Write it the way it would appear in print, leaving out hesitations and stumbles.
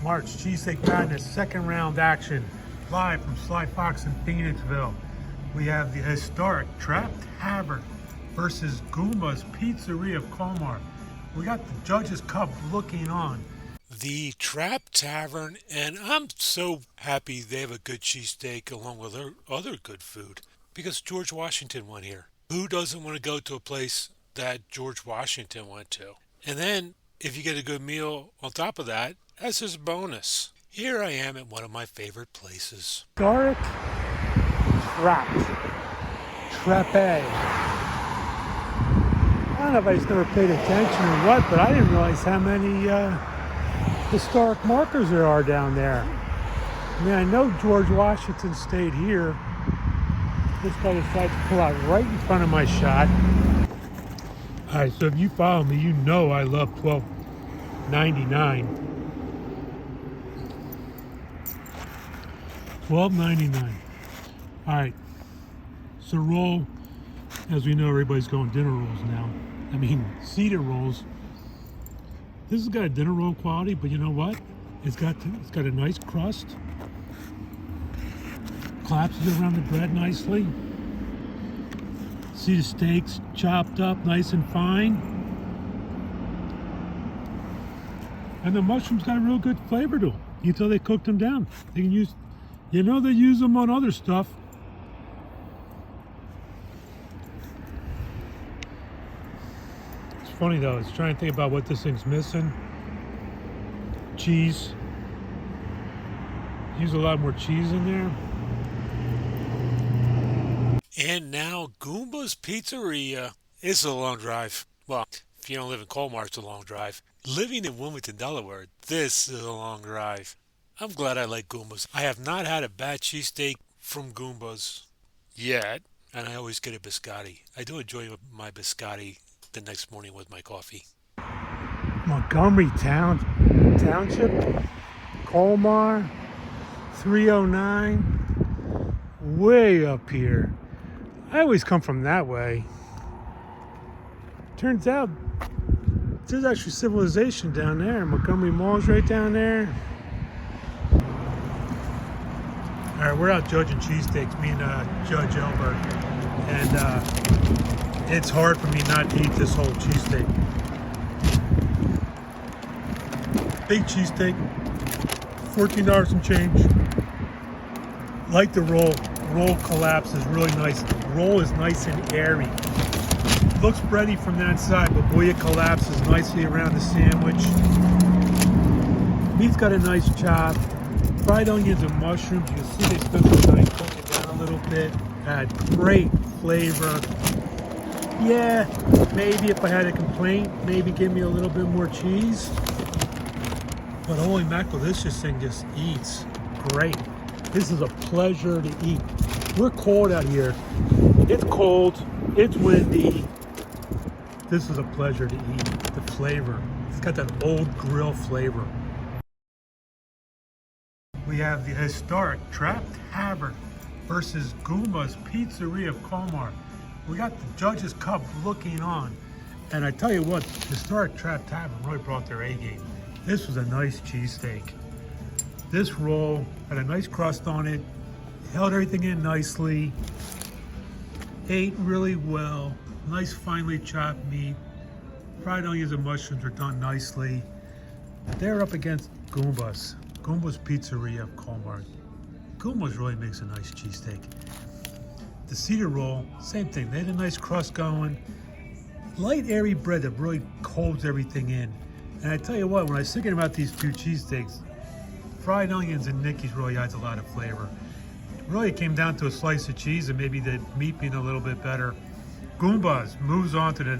March Cheesesteak Madness second round action, live from Sly Fox in Phoenixville. We have the historic Trappe Tavern versus Goombas Pizzaria of Colmar. We got the Judges' Cup looking on. The Trappe Tavern, and I'm so happy they have a good cheesesteak along with other good food because George Washington went here. Who doesn't want to go to a place that George Washington went to? And then, if you get a good meal on top of that, that's just a bonus. Here I am at one of my favorite places. Historic Trappe. I don't know if I just never paid attention or what, but I didn't realize how many historic markers there are down there. I mean, I know George Washington stayed here. This guy decided to pull out right in front of my shot. All right, so if you follow me, you know I love $12.99. $12.99. All right, so roll. As we know, everybody's going dinner rolls now. I mean, seated rolls. This has got a dinner roll quality, but you know what? It's got a nice crust. Collapses around the bread nicely. See the steaks chopped up nice and fine. And the mushrooms got a real good flavor to them. You tell they cooked them down. They can use, they use them on other stuff. It's funny though, it's trying to think about what this thing's missing. Cheese. Use a lot more cheese in there. And now Goombas Pizzaria. It's a long drive. Well, if you don't live in Colmar, it's a long drive. Living in Wilmington, Delaware, this is a long drive. I'm glad I like Goombas. I have not had a bad cheesesteak from Goombas yet, and I always get a biscotti. I do enjoy my biscotti the next morning with my coffee. Montgomery Township, Colmar, 309, way up here. I always come from that way. Turns out there's actually civilization down there. Montgomery Mall's right down there. All right, we're out judging cheesesteaks, me and Judge Elbert. And it's hard for me not to eat this whole cheesesteak. Big cheesesteak, $14 and change. Like the roll. Roll collapses really nice. Roll is nice and airy. Looks bready from that side, but boy, it collapses nicely around the sandwich. Meat's got a nice chop. Fried onions and mushrooms. You can see they spent the time cooking it down a little bit. Had great flavor. Yeah, maybe if I had a complaint, maybe give me a little bit more cheese. But holy mackerel, this thing just eats great. This is a pleasure to eat. We're cold out here. It's cold. It's windy. This is a pleasure to eat. The flavor. It's got that old grill flavor. We have the historic Trappe Tavern versus Goombas Pizzaria of Colmar. We got the Judges' Cup looking on. And I tell you what, historic Trappe Tavern really brought their A game. This was a nice cheesesteak. This roll had a nice crust on it, held everything in nicely, ate really well, nice finely chopped meat, fried onions and mushrooms are done nicely. They're up against Goombas Pizzaria of Colmar. Goombas really makes a nice cheesesteak. The cedar roll, same thing, they had a nice crust going, light airy bread that really holds everything in. And I tell you what, when I was thinking about these two cheesesteaks, fried onions and Nicky's really adds a lot of flavor. Really, it came down to a slice of cheese and maybe the meat being a little bit better. Goombas moves on to the